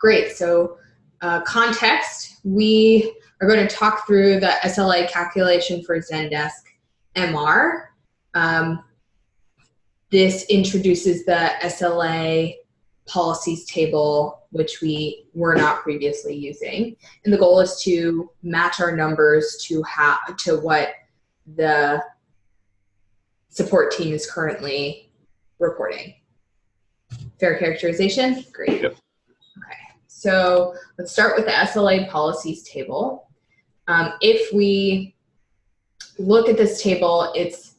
Great. So context, we are going to talk through the SLA calculation for Zendesk MR. This introduces the SLA policies table, which we were not previously using. And the goal is to match our numbers to what the support team is currently reporting. Fair characterization? Great. Yep. Okay, so let's start with the SLA policies table. If we look at this table, it's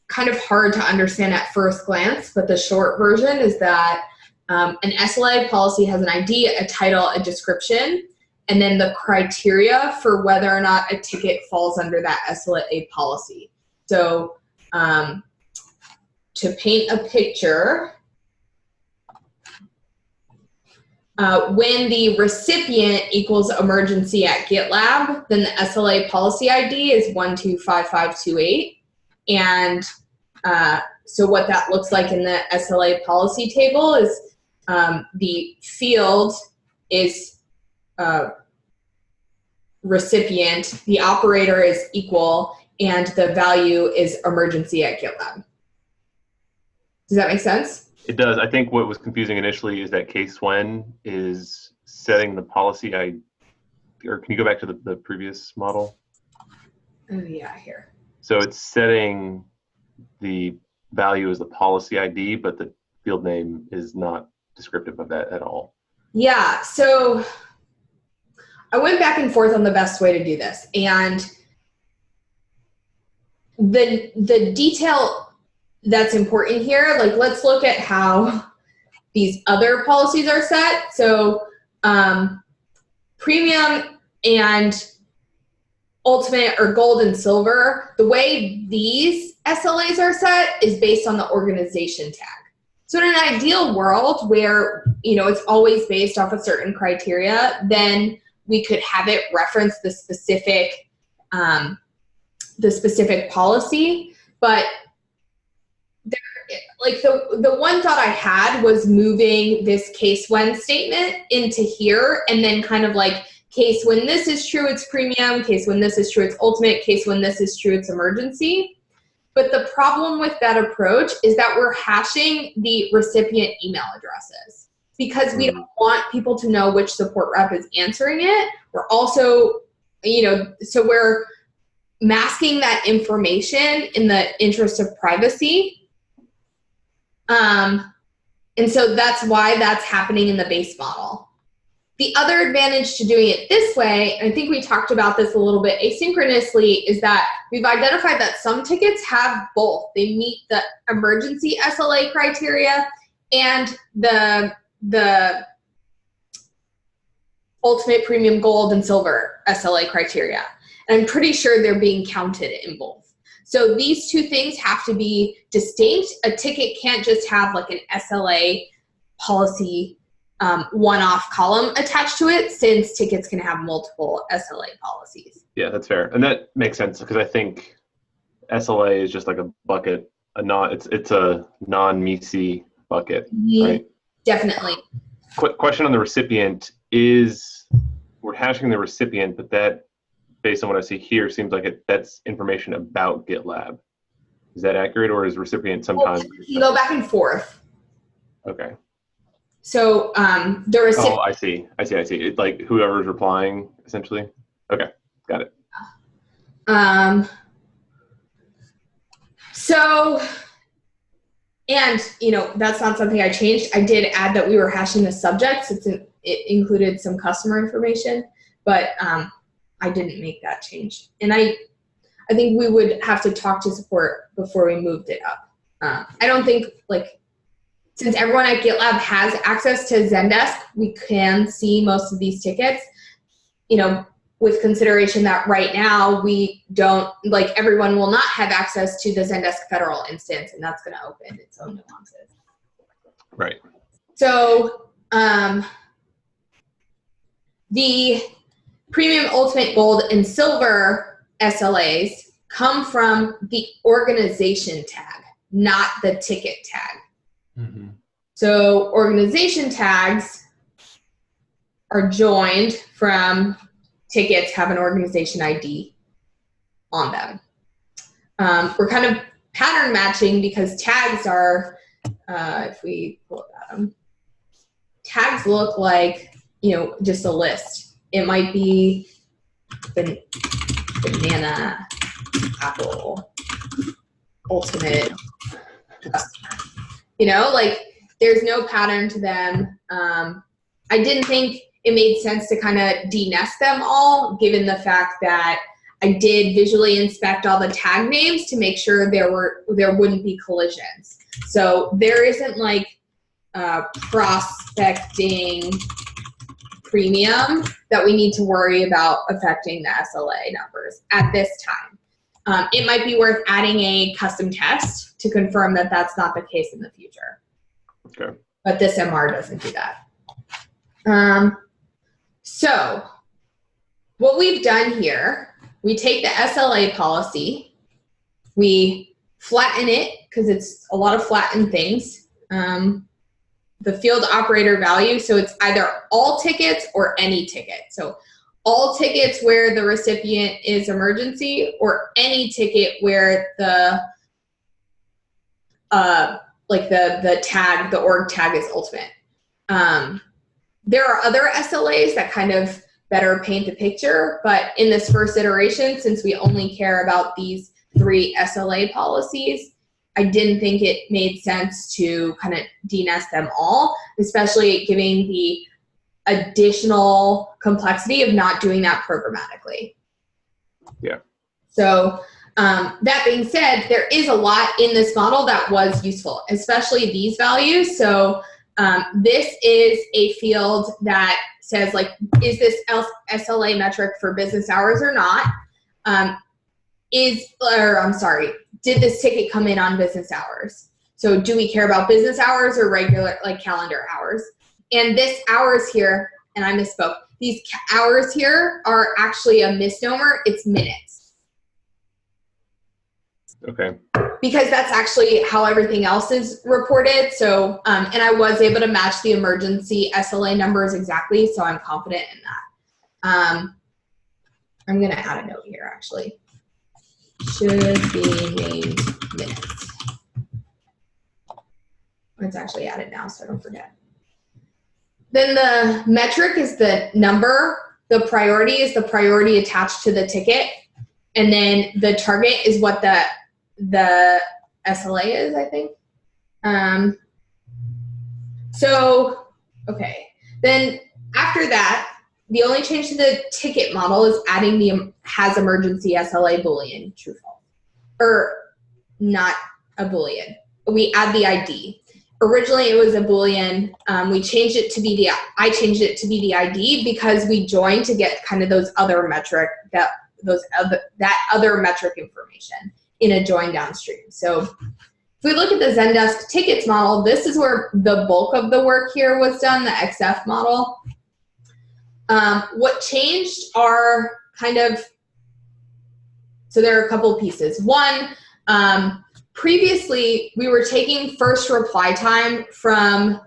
kind of hard to understand at first glance, but the short version is that an SLA policy has an ID, a title, a description, and then the criteria for whether or not a ticket falls under that SLA policy. So to paint a picture, when the recipient equals emergency at GitLab, then the SLA policy ID is 125528. And so what that looks like in the SLA policy table is the field is recipient, the operator is equal, and the value is emergency at GitLab. Does that make sense? It does. I think what was confusing initially is that case when is setting the policy ID, or can you go back to the previous model? Oh yeah, here. So it's setting the value as the policy ID, but the field name is not descriptive of that at all. Yeah, so I went back and forth on the best way to do this, and the detail that's important here, like let's look at how these other policies are set. So premium and ultimate or gold and silver, the way these SLAs are set is based on the organization tag. So in an ideal world where, you know, it's always based off a certain criteria, then we could have it reference the specific policy. But there, like the one thought I had was moving this case when statement into here, and then kind of like case when this is true, it's premium, case when this is true, it's ultimate, case when this is true, it's emergency. But the problem with that approach is that we're hashing the recipient email addresses because we don't want people to know which support rep is answering it. We're also, you know, so we're masking that information in the interest of privacy. And so that's why that's happening in the base model. The other advantage to doing it this way, and I think we talked about this a little bit asynchronously, is that we've identified that some tickets have both. They meet the emergency SLA criteria and the ultimate, premium, gold, and silver SLA criteria. And I'm pretty sure they're being counted in both. So these two things have to be distinct. A ticket can't just have like an SLA policy one-off column attached to it, since tickets can have multiple SLA policies. Yeah, that's fair. And that makes sense because I think SLA is just like a bucket, it's a non-MECE bucket, right? Definitely. Question on the recipient is, we're hashing the recipient, but that, based on what I see here, seems like that's information about GitLab. Is that accurate, or is recipient sometimes? You go back and forth. Okay. So the recipient. Oh, I see. It's like whoever's replying, essentially. Okay, got it. So, and you know, that's not something I changed. I did add that we were hashing the subjects. It included some customer information, but I didn't make that change. And I think we would have to talk to support before we moved it up. I don't think, like, since everyone at GitLab has access to Zendesk, we can see most of these tickets, you know, with consideration that right now we don't, like, everyone will not have access to the Zendesk federal instance, and that's going to open its own nuances. Right. So the premium, ultimate, gold, and silver SLAs come from the organization tag, not the ticket tag. Mm-hmm. So organization tags are joined from tickets have an organization ID on them. We're kind of pattern matching because tags are, if we pull at them, tags look like, just a list. It might be banana, apple, ultimate, like there's no pattern to them. I didn't think it made sense to kind of de-nest them all, given the fact that I did visually inspect all the tag names to make sure there wouldn't be collisions. So there isn't like prospecting premium that we need to worry about affecting the SLA numbers at this time. It might be worth adding a custom test to confirm that that's not the case in the future. Okay. But this MR doesn't do that. So what we've done here, we take the SLA policy, we flatten it because it's a lot of flattened things. The field operator value, so it's either all tickets or any ticket. So all tickets where the recipient is emergency, or any ticket where the tag, the org tag is ultimate. There are other SLAs that kind of better paint the picture, but in this first iteration, since we only care about these 3 SLA policies, I didn't think it made sense to kind of de-nest them all, especially giving the additional complexity of not doing that programmatically. Yeah. So that being said, there is a lot in this model that was useful, especially these values. So this is a field that says, like, is this SLA metric for business hours or not? Did this ticket come in on business hours? So do we care about business hours or regular, like, calendar hours? And this hours here, and I misspoke, these hours here are actually a misnomer. It's minutes. Okay. Because that's actually how everything else is reported. So, and I was able to match the emergency SLA numbers exactly, so I'm confident in that. I'm gonna add a note here, actually. Should be named minutes. Let's actually add it now so I don't forget. Then the metric is the number. The priority is the priority attached to the ticket. And then the target is what the SLA is, I think. Okay. Then after that, the only change to the ticket model is adding the has emergency SLA Boolean, true false. Or not a Boolean. We add the ID. Originally it was a Boolean. I changed it to be the ID because we joined to get kind of those other metric, that other metric information in a join downstream. So if we look at the Zendesk tickets model, this is where the bulk of the work here was done, the XF model. What changed are kind of, so there are a couple of pieces. One, previously we were taking first reply time from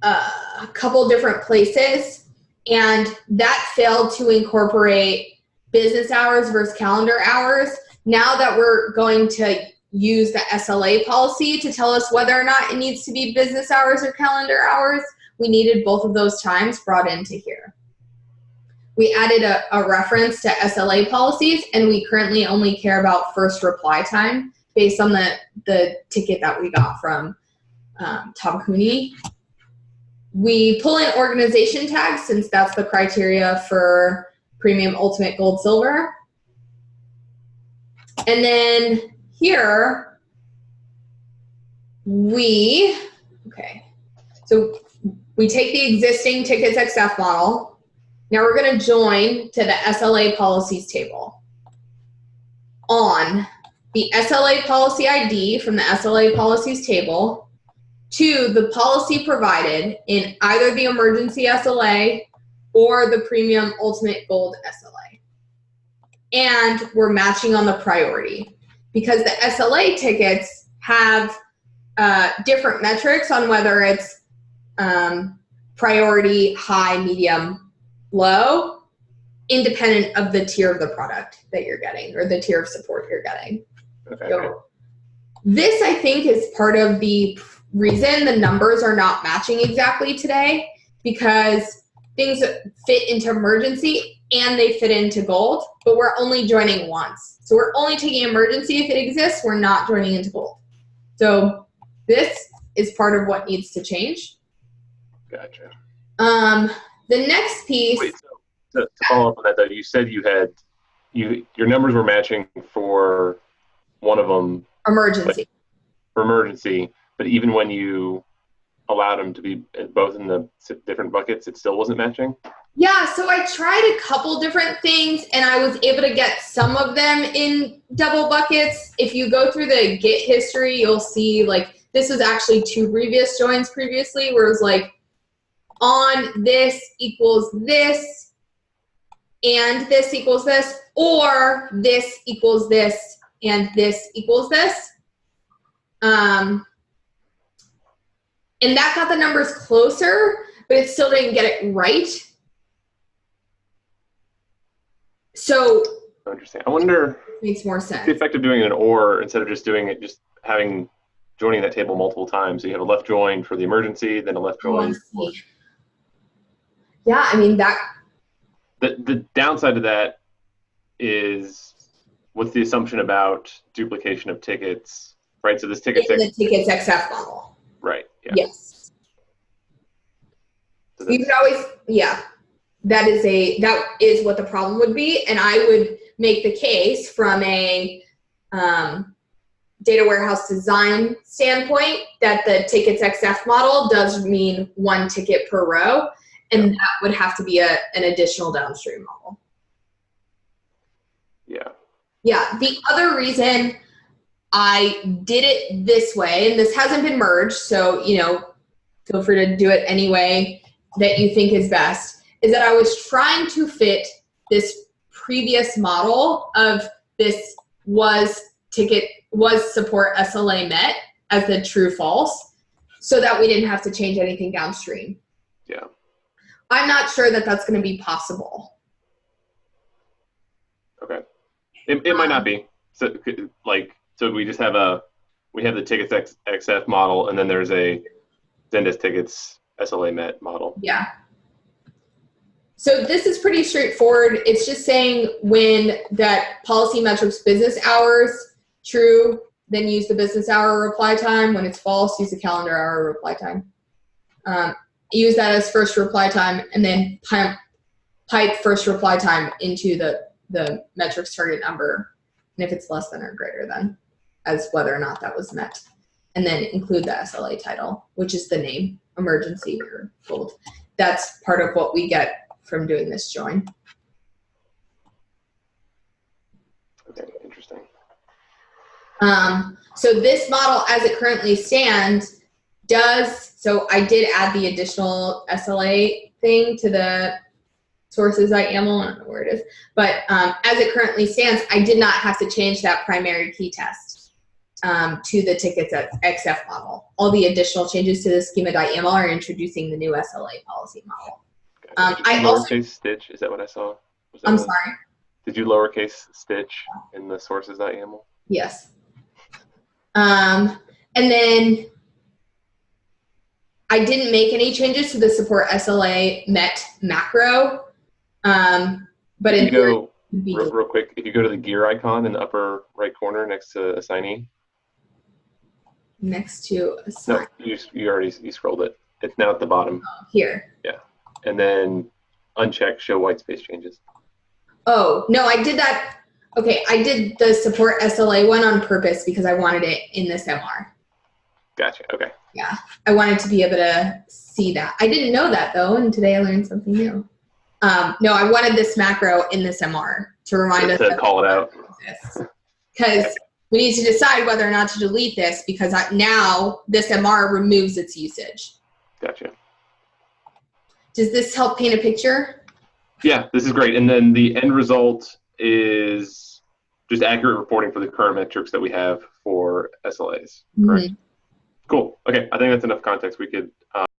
a couple different places, and that failed to incorporate business hours versus calendar hours. Now that we're going to use the SLA policy to tell us whether or not it needs to be business hours or calendar hours, we needed both of those times brought into here. We added a reference to SLA policies, and we currently only care about first reply time based on the ticket that we got from Tom Cooney. We pull in organization tags since that's the criteria for Premium, Ultimate, Gold, Silver. And then here, so we take the existing tickets XF model. Now we're going to join to the SLA policies table on the SLA policy ID from the SLA policies table to the policy provided in either the emergency SLA or the Premium, Ultimate, Gold SLA. And we're matching on the priority because the SLA tickets have different metrics on whether it's priority, high, medium, low, independent of the tier of the product that you're getting or the tier of support you're getting. Okay. So this, I think, is part of the reason the numbers are not matching exactly today, because things fit into emergency and they fit into gold, but we're only joining once. So we're only taking emergency if it exists. We're not joining into gold. So this is part of what needs to change. Gotcha. The next piece. Wait, so to follow up on that, though, you said you had your numbers were matching for one of them. Emergency. For emergency, but even when you allowed them to be both in the different buckets, it still wasn't matching? Yeah, so I tried a couple different things and I was able to get some of them in double buckets. If you go through the Git history, you'll see like this was actually 2 previous joins previously where it was like on this equals this and this equals this, or this equals this and this equals this. And that got the numbers closer, but it still didn't get it right. So I understand. I wonder makes more sense. The effect of doing an or instead of just doing it, just joining that table multiple times. So you have a left join for the emergency, then a left join. Yeah, I mean that. The downside to that is what's the assumption about duplication of tickets, right? So this ticket in the tickets XF model. Right. Yeah. Yes. So you could always, yeah. That is what the problem would be, and I would make the case from a data warehouse design standpoint that the tickets XF model does mean 1 ticket per row, and that would have to be an additional downstream model. Yeah. Yeah. The other reason I did it this way, and this hasn't been merged, so feel free to do it any way that you think is best, is that I was trying to fit this previous model of this was support SLA met as the true false, so that we didn't have to change anything downstream. Yeah. I'm not sure that that's going to be possible. Okay. It might not be. So we just have the tickets XF model, and then there's a Zendesk tickets SLA met model. Yeah. So this is pretty straightforward. It's just saying when that policy metrics business hours true, then use the business hour reply time. When it's false, use the calendar hour reply time. Use that as first reply time, and then pipe first reply time into the metrics target number, and if it's less than or greater than, as whether or not that was met. And then include the SLA title, which is the name, emergency or gold. That's part of what we get from doing this join. Okay, interesting. So this model, as it currently stands, so I did add the additional SLA thing to the sources YAML, I don't know where it is, but as it currently stands, I did not have to change that primary key test to the tickets at XF model. All the additional changes to the schema.yaml are introducing the new SLA policy model. I lowercase stitch, is that what I saw? I'm sorry? Did you lowercase stitch in the sources.yaml? Yes. And then I didn't make any changes to the support SLA met macro. But if you go real quick, if you go to the gear icon in the upper right corner next to assignee. Next to assignee. No, you scrolled it. It's now at the bottom. Oh, here. Yeah. And then uncheck show white space changes. Oh, no, I did that. Okay, I did the support SLA one on purpose because I wanted it in this MR. Gotcha, okay. Yeah, I wanted to be able to see that. I didn't know that though, and today I learned something new. No, I wanted this macro in this MR to remind us to call it out. Because we need to decide whether or not to delete this because now this MR removes its usage. Gotcha. Does this help paint a picture? Yeah, this is great. And then the end result is just accurate reporting for the current metrics that we have for SLAs, correct? Mm-hmm. Cool. Okay, I think that's enough context. We could